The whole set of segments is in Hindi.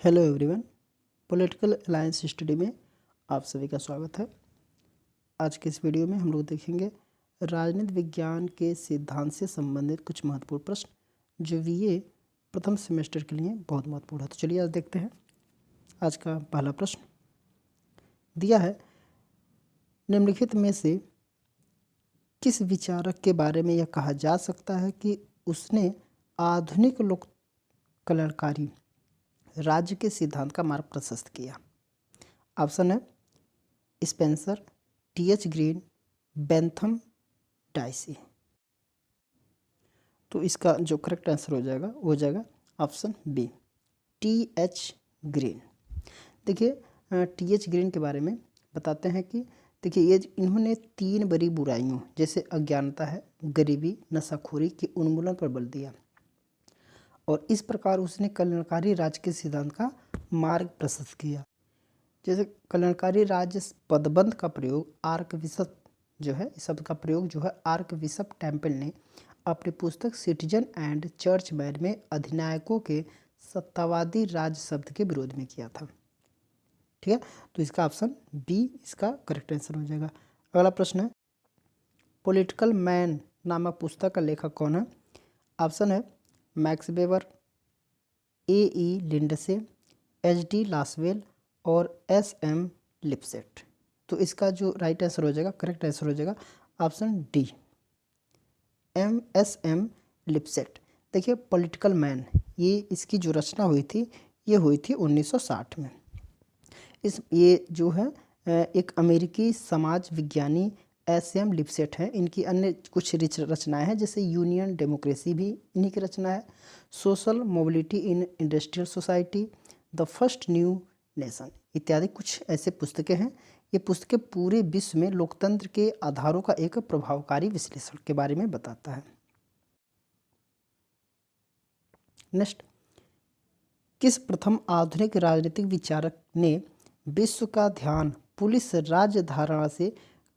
Hello everyone, political alliance study में आप सभी का स्वागत है। आज के इस वीडियो में हम लोग देखेंगे राजनीति विज्ञान के सिद्धांत से संबंधित कुछ महत्वपूर्ण प्रश्न जो बीए प्रथम सेमेस्टर के लिए बहुत महत्वपूर्ण है। तो चलिए आज देखते हैं। आज का पहला प्रश्न दिया है, निम्नलिखित में से किस विचारक के बारे में यह कहा जा सकता है कि उसने आधुनिक लोक कल्याणकारी राज्य के सिद्धांत का मार्ग प्रशस्त किया। ऑप्शन है Spencer, TH. Green, Bentham, dicey. तो इसका जो करेक्ट आंसर हो जाएगा वो हो जाएगा ऑप्शन बी, टी.एच. ग्रीन। देखिए टी.एच. ग्रीन के बारे में बताते हैं कि देखिए ये इन्होंने 3 बड़ी बुराइयों जैसे अज्ञानता है, गरीबी, नशाखोरी के उन्मूलन पर बल दिया और इस प्रकार उसने कल्याणकारी राज्य के सिद्धांत का मार्ग प्रशस्त किया। जैसे कल्याणकारी राज्य पदबंध का प्रयोग आर्कबिशप जो है, इस शब्द का प्रयोग जो है आर्कबिशप टेम्पल ने अपनी पुस्तक सिटीजन एंड चर्चमैन में अधिनायकों के सत्तावादी राज्य शब्द के विरोध में किया था। ठीक है, तो इसका ऑप्शन बी इसका करेक्ट आंसर हो जाएगा। अगला प्रश्न है, पॉलिटिकल मैन नामक पुस्तक का लेखक कौन है? ऑप्शन है Max Weber, A E. Lindsay, H D. Lasswell और एस.एम. लिपसेट। तो इसका जो राइट आंसर हो जाएगा, करेक्ट आंसर हो जाएगा ऑप्शन डी, एस.एम. लिपसेट। देखिए पॉलिटिकल मैन ये इसकी जो रचना हुई थी ये हुई थी 1960 में। ये जो है एक अमेरिकी समाज विज्ञानी एस.एम. लिपसेट है। इनकी अन्य कुछ रचनाएं हैं जैसे यूनियन डेमोक्रेसी भी इन्हीं की रचना है, social mobility in industrial society, the first new nation इत्यादि कुछ ऐसे पुस्तकें हैं। ये पुस्तकें पूरे विश्व में लोकतंत्र के आधारों का एक प्रभावकारी विश्लेषण के बारे में बताता है। नेक्स्ट, किस प्रथम आधुनिक राजनीतिक विचारक ने विश्व का ध्यान पुलिस राज्य धारणा से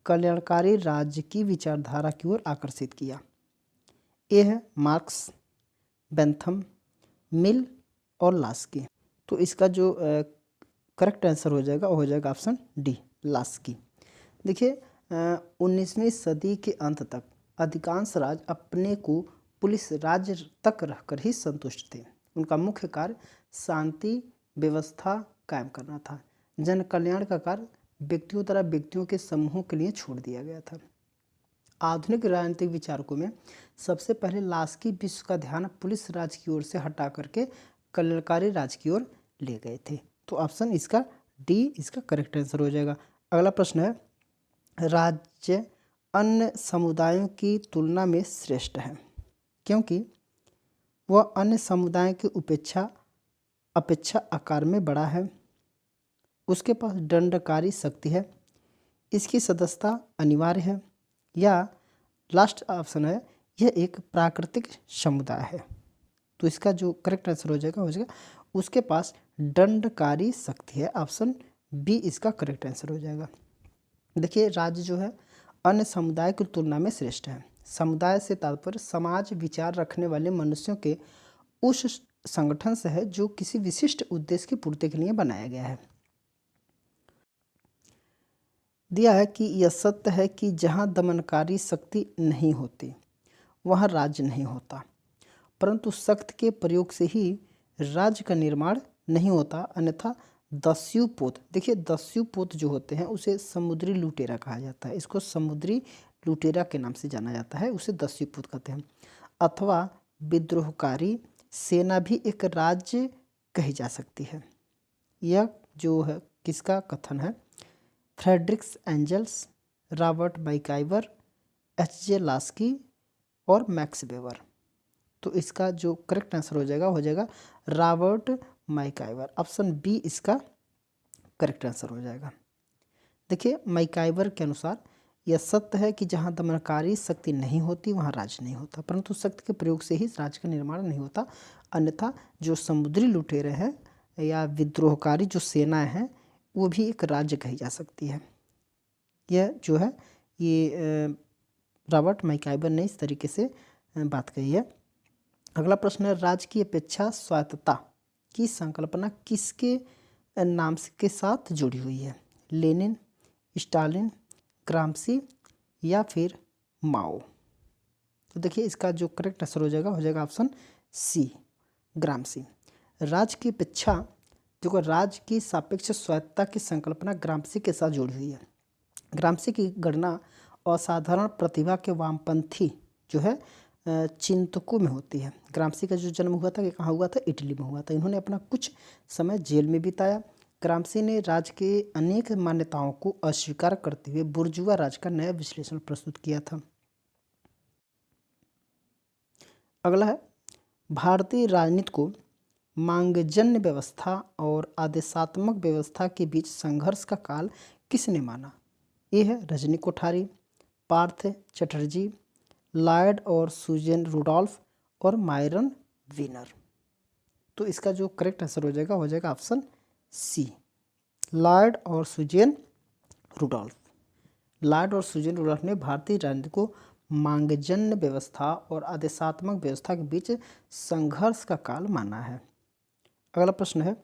कल्याणकारी राज्य की विचारधारा की ओर आकर्षित किया? ए है मार्क्स, बेंथम, मिल और लास्की। तो इसका जो करेक्ट आंसर हो जाएगा वो हो जाएगा ऑप्शन डी, लास्की। देखिए 19वीं सदी के अंत तक अधिकांश राज्य अपने को पुलिस राज्य तक रहकर ही संतुष्ट थे। उनका मुख्य कार्य शांति व्यवस्था कायम करना था। जन कल्याण का कार्य व्यक्तियों द्वारा व्यक्तियों के समूहों के लिए छोड़ दिया गया था। आधुनिक राजनीतिक विचारकों में सबसे पहले लास्की विश्व का ध्यान पुलिस राज की ओर से हटा करके कल्याणकारी राज की ओर ले गए थे। तो ऑप्शन इसका डी इसका करेक्ट आंसर हो जाएगा। अगला प्रश्न है, राज्य अन्य समुदायों की तुलना में श्रेष्ठ है क्योंकि वह अन्य समुदायों की अपेक्षा आकार में बड़ा है, उसके पास दंडकारी शक्ति है, इसकी सदस्यता अनिवार्य है, या लास्ट ऑप्शन है यह एक प्राकृतिक समुदाय है। तो इसका जो करेक्ट आंसर हो जाएगा उसके पास दंडकारी शक्ति है। ऑप्शन बी इसका करेक्ट आंसर हो जाएगा। देखिए राज्य जो है अन्य समुदाय की तुलना में श्रेष्ठ है। समुदाय से तात्पर्य समाज विचार रखने वाले मनुष्यों के उस संगठन से है जो किसी विशिष्ट उद्देश्य की पूर्ति के लिए बनाया गया है। दिया है कि यह सत्य है कि जहाँ दमनकारी शक्ति नहीं होती वहाँ राज्य नहीं होता, परंतु शक्ति के प्रयोग से ही राज्य का निर्माण नहीं होता, अन्यथा दस्युपोत। देखिए दस्युपोत जो होते हैं उसे समुद्री लुटेरा कहा जाता है, इसको समुद्री लुटेरा के नाम से जाना जाता है, उसे दस्युपोत कहते हैं। अथवा विद्रोहकारी सेना भी एक राज्य कही जा सकती है। यह जो है किसका कथन है? Fredericks Engels, Robert MacIver, H J. Laski और मैक्स वेबर। तो इसका जो करेक्ट आंसर हो जाएगा रॉबर्ट मैकाइवर। ऑप्शन बी इसका करेक्ट आंसर हो जाएगा। देखिए मैकाइवर के अनुसार यह सत्य है कि जहाँ दमनकारी शक्ति नहीं होती वहाँ राज्य नहीं होता, परंतु शक्ति के प्रयोग से ही राज्य का निर्माण नहीं होता, अन्यथा जो समुद्री लुटेरे हैं या विद्रोहकारी जो सेनाएं हैं वो भी एक राज्य कही जा सकती है। यह जो है ये रॉबर्ट मैकाइवर ने इस तरीके से बात कही है। अगला प्रश्न है, राज्य की अपेक्षा स्वायत्तता की संकल्पना किसके नाम के साथ जुड़ी हुई है? लेनिन, स्टालिन, ग्राम्सी या फिर माओ? तो देखिए इसका जो करेक्ट आंसर हो जाएगा ऑप्शन सी, ग्राम्सी। राज्य की अपेक्षा देखो, राज्य की सापेक्ष स्वायत्तता की संकल्पना ग्राम्सी के साथ जुड़ी हुई है। ग्राम्सी की गणना असाधारण प्रतिभा के वामपंथी जो है चिंतकों में होती है। ग्राम्सी का जो जन्म हुआ था, ये कहाँ हुआ था? इटली में हुआ था। इन्होंने अपना कुछ समय जेल में बिताया। ग्राम्सी ने राज्य के अनेक मान्यताओं को अस्वीकार करते हुए बुर्जुआ राज का नया विश्लेषण प्रस्तुत किया था। अगला है, भारतीय राजनीति को मांगजन्य व्यवस्था और आदेशात्मक व्यवस्था के बीच संघर्ष का काल किसने माना? ये है रजनी कोठारी, पार्थ चटर्जी, लॉयड और सुजेन रुडोल्फ और मायरन वीनर। तो इसका जो करेक्ट आंसर हो जाएगा ऑप्शन सी, लॉयड और सुजेन रुडोल्फ। लॉयड और सुजेन रुडोल्फ ने भारतीय राजनीति को मांगजन्य व्यवस्था और आदेशात्मक व्यवस्था के बीच संघर्ष का काल माना है। अगला प्रश्न है,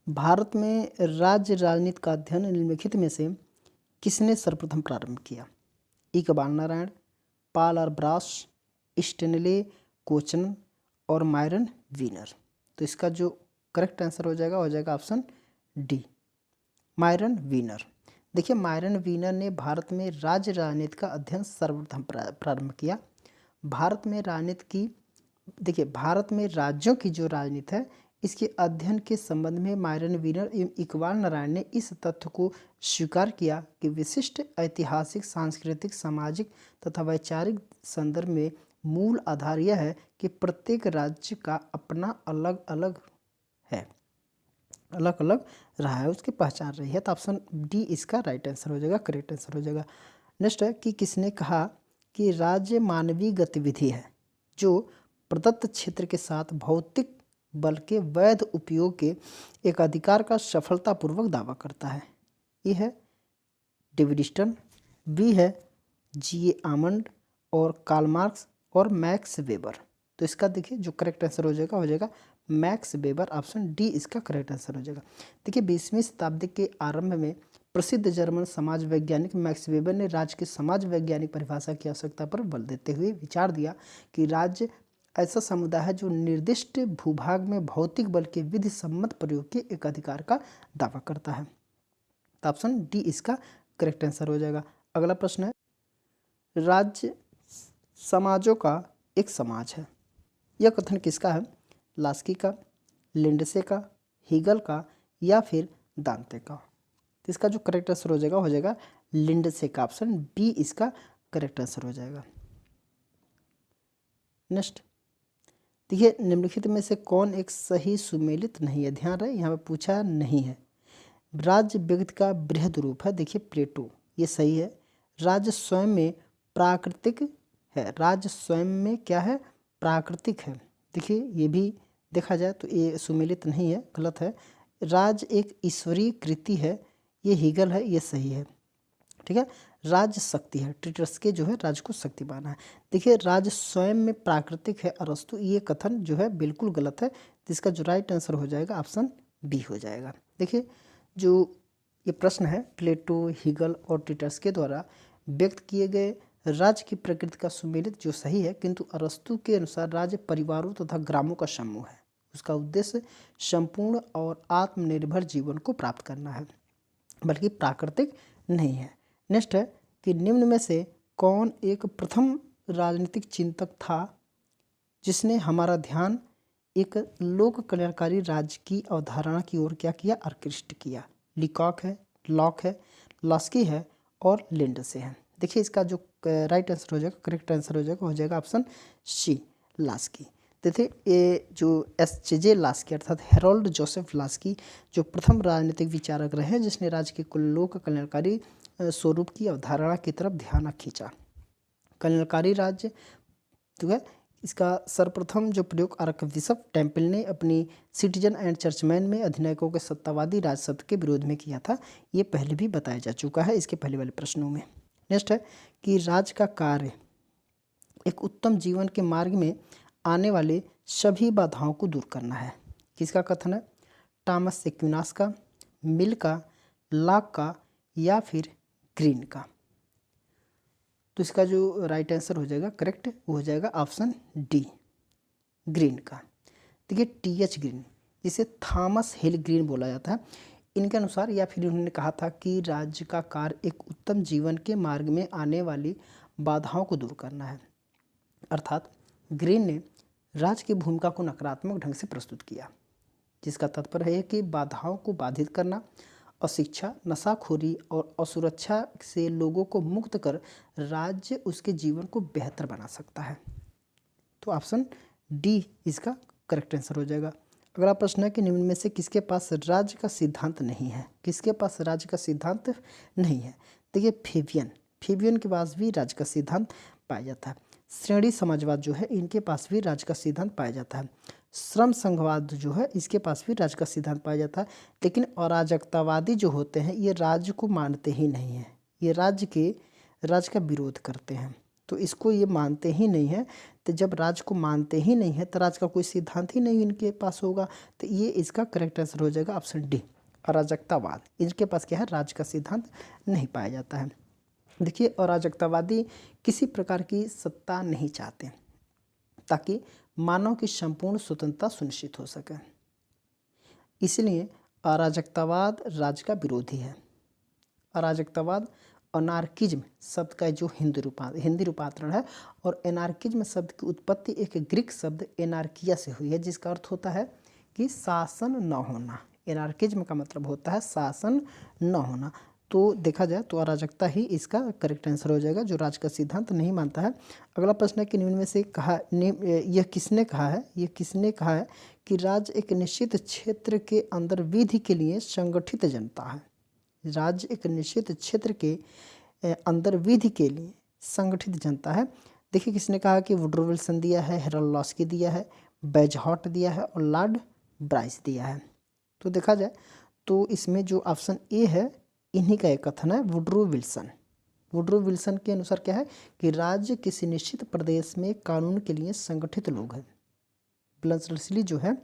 भारत में राज्य राजनीति का अध्ययन निम्नलिखित में से किसने सर्वप्रथम प्रारंभ किया? इकबाल नारायण, पाल आर ब्रास, स्टेनले कोचन और मायरन वीनर। तो इसका जो करेक्ट आंसर हो जाएगा ऑप्शन डी, मायरन वीनर। देखिए मायरन वीनर ने भारत में राज्य राजनीति का अध्ययन सर्वप्रथम प्रारंभ किया। भारत में राजनीति की, देखिए भारत में राज्यों की जो राजनीति है इसके अध्ययन के संबंध में मायरन वीनर एवं इकबाल नारायण ने इस तथ्य को स्वीकार किया कि विशिष्ट ऐतिहासिक, सांस्कृतिक, सामाजिक तथा वैचारिक संदर्भ में मूल आधार यह है कि प्रत्येक राज्य का अपना अलग अलग रहा है, उसकी पहचान रही है। तो ऑप्शन डी इसका राइट आंसर हो जाएगा, करेक्ट आंसर हो जाएगा। नेक्स्ट है कि किसने कहा कि राज्य मानवीय गतिविधि है जो प्रदत्त क्षेत्र के साथ भौतिक बल के वैध उपयोग के एक अधिकार का सफलतापूर्वक दावा करता है? ए है डेविड स्टर्न, बी है जी ए आमंड और कार्ल मार्क्स और मैक्स वेबर। तो इसका देखिए जो करेक्ट आंसर हो जाएगा मैक्स वेबर, ऑप्शन डी इसका करेक्ट आंसर हो जाएगा। देखिए 20वीं शताब्दी के आरंभ में प्रसिद्ध जर्मन समाज वैज्ञानिक मैक्स वेबर ने राज्य की समाज वैज्ञानिक परिभाषा की आवश्यकता पर बल देते हुए विचार दिया कि राज्य ऐसा समुदाय है जो निर्दिष्ट भूभाग में भौतिक बल के विधि सम्मत प्रयोग के एक अधिकार का दावा करता है। तो ऑप्शन डी इसका करेक्ट आंसर हो जाएगा। अगला प्रश्न है, राज्य समाजों का एक समाज है, यह कथन किसका है? लास्की का, लिंडसे का, हीगल का या फिर दांते का? तो इसका जो करेक्ट आंसर हो जाएगा लिंडसे का, ऑप्शन बी इसका करेक्ट आंसर हो जाएगा। नेक्स्ट देखिए निम्नलिखित में से कौन एक सही सुमेलित नहीं है? ध्यान रहे यहाँ पे पूछा नहीं है। राज्य व्यक्ति का बृहद रूप है, देखिए प्लेटो, ये सही है। राज्य स्वयं में प्राकृतिक है, राज्य स्वयं में क्या है? प्राकृतिक है। देखिए ये भी देखा जाए तो ये सुमेलित नहीं है, गलत है। राज्य एक ईश्वरीय कृति है, ये हीगल है, ये सही है। ठीक है, राज्य शक्ति है, टिटर्स्के जो है राज्य को शक्ति माना है। देखिए राज्य स्वयं में प्राकृतिक है अरस्तु, ये कथन जो है बिल्कुल गलत है। जिसका जो राइट आंसर हो जाएगा ऑप्शन बी हो जाएगा। देखिए जो ये प्रश्न है प्लेटो, हीगल और टिटर्स्के द्वारा व्यक्त किए गए राज्य की प्रकृति का सुमेलित जो सही है, किंतु अरस्तु के अनुसार राज्य परिवारों तथा ग्रामों का समूह है। उसका उद्देश्य संपूर्ण और आत्मनिर्भर जीवन को प्राप्त करना है, बल्कि प्राकृतिक नहीं है। नेक्स्ट है कि निम्न में से कौन एक प्रथम राजनीतिक चिंतक था जिसने हमारा ध्यान एक लोक कल्याणकारी राज्य की अवधारणा की ओर क्या किया? आकृष्ट किया। लिकॉक है, लॉक है, लास्की है और लिंडसे है। देखिए इसका जो राइट आंसर हो जाएगा, करेक्ट आंसर हो जाएगा ऑप्शन सी, लास्की। देखिए ये जो एस.जे. लास्की अर्थात हेरोल्ड जोसेफ लास्की जो प्रथम राजनीतिक विचारक रहे हैं जिसने राज्य के लोक कल्याणकारी स्वरूप की अवधारणा की तरफ ध्यान खींचा। कल्याणकारी राज्य जो है इसका सर्वप्रथम जो प्रयोग आर्कबिशप टेम्पल ने अपनी सिटीजन एंड चर्चमैन में अधिनायकों के सत्तावादी राज शब्द के विरोध में किया था, ये पहले भी बताया जा चुका है इसके पहले वाले प्रश्नों में। नेक्स्ट है कि राज्य का कार्य एक उत्तम जीवन के मार्ग में आने वाले सभी बाधाओं को दूर करना है। किसका कथन है? टॉमस एक्विनास का, मिल का, लॉक का या फिर ग्रीन का। तो इसका जो राइट आंसर हो जाएगा करेक्ट वो हो जाएगा ऑप्शन डी, ग्रीन का। देखिए टीएच ग्रीन, जिसे थॉमस हिल ग्रीन बोला जाता है, इनके अनुसार या फिर उन्होंने कहा था कि राज्य का कार्य एक उत्तम जीवन के मार्ग में आने वाली बाधाओं को दूर करना है। अर्थात ग्रीन ने राज्य की भूमिका को नकारात्मक ढंग से प्रस्तुत किया, जिसका तात्पर्य है कि बाधाओं को बाधित करना, अशिक्षा, नशाखोरी और असुरक्षा से लोगों को मुक्त कर राज्य उसके जीवन को बेहतर बना सकता है। तो ऑप्शन डी इसका करेक्ट आंसर हो जाएगा। अगला प्रश्न है कि निम्न में से किसके पास राज्य का सिद्धांत नहीं है? किसके पास राज्य का सिद्धांत नहीं है? देखिए फेबियन के पास भी राज्य का सिद्धांत पाया जाता है। श्रेणी समाजवाद जो है इनके पास भी राज्य का सिद्धांत पाया जाता है। श्रम संघवाद जो है इसके पास भी राज्य का सिद्धांत पाया जाता है। लेकिन अराजकतावादी जो होते हैं ये राज्य को मानते ही नहीं हैं, ये राज्य का विरोध करते हैं। तो इसको ये मानते ही नहीं है। तो जब राज्य को मानते ही नहीं है तो राज्य का कोई सिद्धांत ही नहीं इनके पास होगा। तो ये इसका करेक्ट आंसर हो जाएगा ऑप्शन डी, अराजकतावाद। इनके पास क्या है? राज्य का सिद्धांत नहीं पाया जाता है। देखिए अराजकतावादी किसी प्रकार की सत्ता नहीं चाहते ताकि मानव की संपूर्ण स्वतंत्रता सुनिश्चित हो सके, इसलिए अराजकतावाद राज्य का विरोधी है। अराजकतावाद अनार्किज्म शब्द का जो हिंदी रूपांतरण है, और एनार्किज्म शब्द की उत्पत्ति एक ग्रीक शब्द एनार्किया से हुई है, जिसका अर्थ होता है कि शासन न होना। एनार्किज्म का मतलब होता है शासन न होना। तो देखा जाए तो अराजकता ही इसका करेक्ट आंसर हो जाएगा, जो राज्य का सिद्धांत नहीं मानता है। अगला प्रश्न है कि निम्न में से यह किसने कहा है कि राज्य एक निश्चित क्षेत्र के अंदर विधि के लिए संगठित जनता है? राज्य एक निश्चित क्षेत्र के अंदर विधि के लिए संगठित जनता है। देखिए किसने कहा कि वुड्रो विल्सन दिया है, हेरल्ड लॉस्की दिया है, बेजहॉट दिया है और लॉर्ड ब्राइस दिया है। तो देखा जाए तो इसमें जो ऑप्शन ए है इन्हीं का एक कथन है, वुड्रो विल्सन के अनुसार क्या है कि राज्य किसी निश्चित प्रदेश में कानून के लिए संगठित लोग हैं। ब्लसली जो है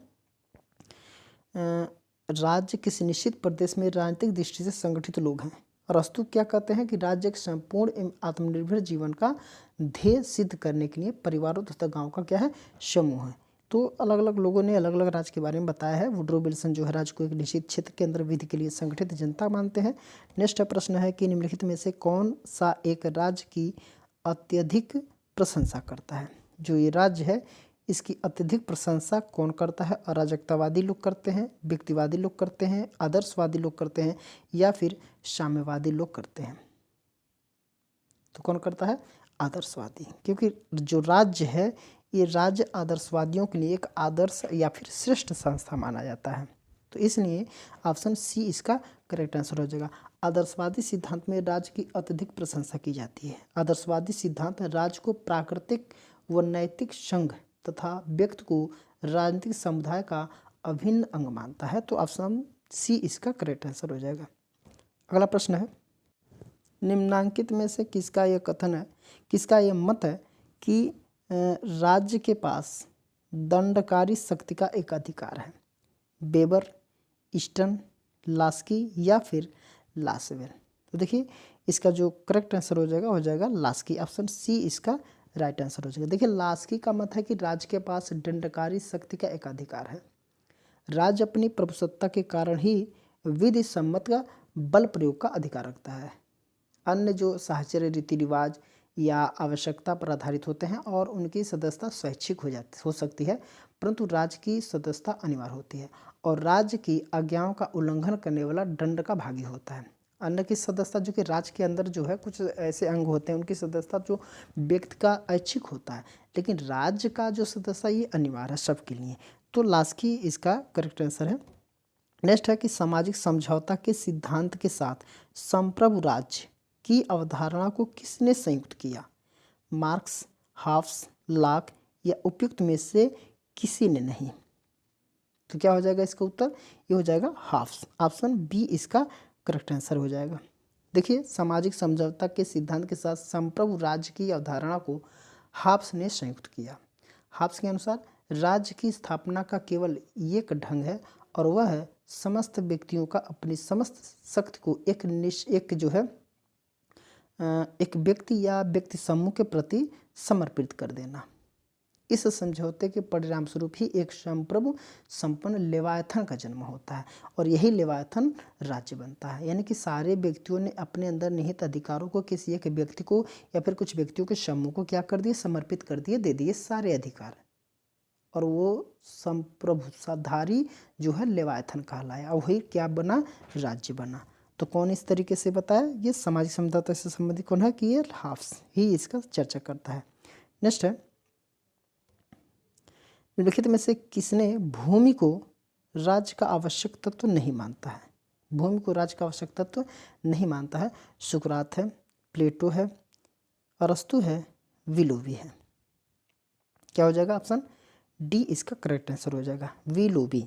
राज्य किसी निश्चित प्रदेश में राजनीतिक दृष्टि से संगठित लोग हैं। अरस्तु क्या कहते हैं कि राज्य एक संपूर्ण एवं आत्मनिर्भर जीवन का ध्येय सिद्ध करने के लिए परिवारों तथा गांव का क्या है? समूह है। तो अलग अलग लोगों ने अलग अलग राज्य के बारे में बताया है। वुड्रो विल्सन जो है राज्य को एक निश्चित क्षेत्र के अंदर विधि के लिए संगठित जनता मानते हैं। नेक्स्ट प्रश्न है कि निम्नलिखित में से कौन सा एक राज्य की अत्यधिक प्रशंसा करता है? जो ये राज्य है इसकी अत्यधिक प्रशंसा कौन करता है? अराजकतावादी लोग करते हैं, व्यक्तिवादी लोग करते हैं, आदर्शवादी लोग करते हैं या फिर साम्यवादी लोग करते हैं? तो कौन करता है? आदर्शवादी। क्योंकि जो राज्य है ये राज्य आदर्शवादियों के लिए एक आदर्श या फिर श्रेष्ठ संस्था माना जाता है। तो इसलिए ऑप्शन सी इसका करेक्ट आंसर हो जाएगा। आदर्शवादी सिद्धांत में राज्य की अत्यधिक प्रशंसा की जाती है। आदर्शवादी सिद्धांत राज्य को प्राकृतिक व नैतिक संघ तथा व्यक्ति को राजनीतिक समुदाय का अभिन्न अंग मानता है। तो ऑप्शन सी इसका करेक्ट आंसर हो जाएगा। अगला प्रश्न है निम्नांकित में से किसका यह कथन है, किसका यह मत है कि राज्य के पास दंडकारी शक्ति का एक अधिकार है? बेबर, ईस्टन, लास्की या फिर लासवेल? तो देखिए इसका जो करेक्ट आंसर हो जाएगा लास्की। ऑप्शन सी इसका राइट आंसर हो जाएगा। देखिए लास्की का मत है कि राज्य के पास दंडकारी शक्ति का एक अधिकार है। राज्य अपनी प्रभुसत्ता के कारण ही विधि सम्मत का बल प्रयोग का अधिकार रखता है। अन्य जो साहचर्य रीति रिवाज या आवश्यकता पर आधारित होते हैं और उनकी सदस्यता स्वैच्छिक हो सकती है, परंतु राज्य की सदस्यता अनिवार्य होती है और राज्य की आज्ञाओं का उल्लंघन करने वाला दंड का भागी होता है। अन्य की सदस्यता जो कि राज्य के अंदर जो है कुछ ऐसे अंग होते हैं उनकी सदस्यता जो व्यक्ति का ऐच्छिक होता है, लेकिन राज्य का जो सदस्यता ये अनिवार्य है सबके लिए। तो लास्की इसका करेक्ट आंसर है। नेक्स्ट है कि सामाजिक समझौता के सिद्धांत के साथ संप्रभु राज्य की अवधारणा को किसने संयुक्त किया? मार्क्स, हाफ्स, लॉक या उपयुक्त में से किसी ने नहीं? तो क्या हो जाएगा इसका उत्तर? ये हो जाएगा हाफ्स। ऑप्शन बी इसका करेक्ट आंसर हो जाएगा। देखिए सामाजिक समझौता के सिद्धांत के साथ संप्रभु राज्य की अवधारणा को हाफ्स ने संयुक्त किया। हाफ्स के अनुसार राज्य की स्थापना का केवल एक ढंग है और वह है समस्त व्यक्तियों का अपनी समस्त शक्ति को एक जो है एक व्यक्ति या व्यक्ति समूह के प्रति समर्पित कर देना। इस समझौते के परिणाम स्वरूप ही एक संप्रभु संपन्न लेवायथन का जन्म होता है और यही लेवायथन राज्य बनता है। यानी कि सारे व्यक्तियों ने अपने अंदर निहित अधिकारों को किसी एक व्यक्ति को या फिर कुछ व्यक्तियों के समूह को क्या कर दिए, समर्पित कर दिए, दे दिए सारे अधिकार, और वो संप्रभुधारी जो है लेवायथन कहलाया और वही क्या बना, राज्य बना। तो कौन इस तरीके से बताया, ये सामाजिक समझौता से संबंधित कौन है कि ये हाफ्स ही इसका चर्चा करता है। नेक्स्ट है, निम्नलिखित में से किसने भूमि को राज्य का आवश्यक तत्व नहीं मानता है? भूमि को राज्य का आवश्यक तत्व नहीं मानता है। सुकरात है, प्लेटो है, अरस्तु है, विलोबी है। क्या हो जाएगा, ऑप्शन डी इसका करेक्ट आंसर हो जाएगा, विलोबी।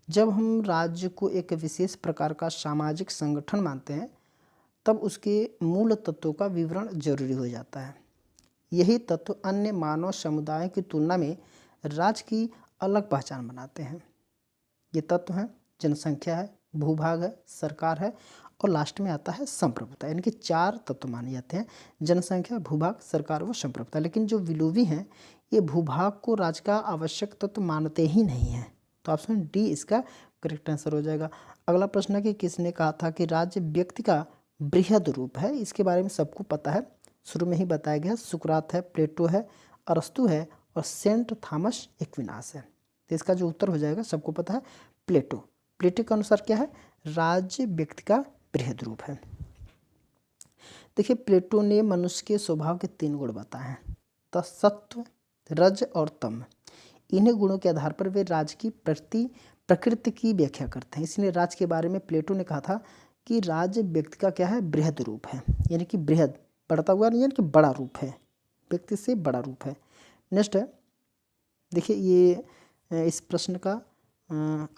जब हम राज्य को एक विशेष प्रकार का सामाजिक संगठन मानते हैं तब उसके मूल तत्वों का विवरण जरूरी हो जाता है। यही तत्व अन्य मानव समुदायों की तुलना में राज्य की अलग पहचान बनाते हैं। ये तत्व हैं जनसंख्या है, भूभाग है, सरकार है और लास्ट में आता है संप्रभुता। यानी कि 4 तत्व माने जाते हैं, जनसंख्या, भूभाग, सरकार व संप्रभुता। लेकिन जो विलोबी हैं ये भूभाग को राज्य का आवश्यक तत्व मानते ही नहीं हैं। तो ऑप्शन डी इसका करेक्ट आंसर हो जाएगा। अगला प्रश्न है कि किसने कहा था कि राज्य व्यक्ति का बृहद रूप है? इसके बारे में सबको पता है, शुरू में ही बताया गया। सुकरात है, प्लेटो है, अरस्तु है और सेंट थॉमस एक्विनास है। तो इसका जो उत्तर हो जाएगा सबको पता है, प्लेटो। प्लेटो के अनुसार क्या है, राज्य व्यक्ति का बृहद रूप है। देखिए, प्लेटो ने मनुष्य के स्वभाव के 3 गुण बताए हैं, सत्व, रज और तम। इन्हीं गुणों के आधार पर वे राज्य की प्रकृति की व्याख्या करते हैं। इसलिए राज्य के बारे में प्लेटो ने कहा था कि राज्य व्यक्ति का क्या है, बृहद रूप है। यानी कि बृहद, बढ़ता हुआ नहीं, यानी कि बड़ा रूप है, व्यक्ति से बड़ा रूप है। नेक्स्ट है, देखिए ये इस प्रश्न का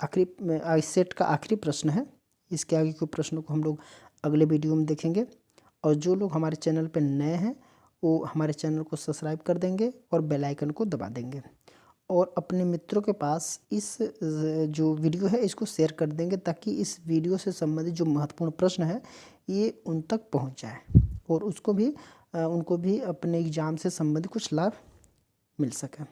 आखिरी सेट का आखिरी प्रश्न है। इसके आगे के प्रश्नों को हम लोग अगले वीडियो में देखेंगे। और जो लोग हमारे चैनल पर नए हैं वो हमारे चैनल को सब्सक्राइब कर देंगे और बेल आइकन को दबा देंगे और अपने मित्रों के पास इस जो वीडियो है इसको शेयर कर देंगे ताकि इस वीडियो से संबंधित जो महत्वपूर्ण प्रश्न है ये उन तक पहुंच जाए और उनको भी अपने एग्ज़ाम से संबंधित कुछ लाभ मिल सके।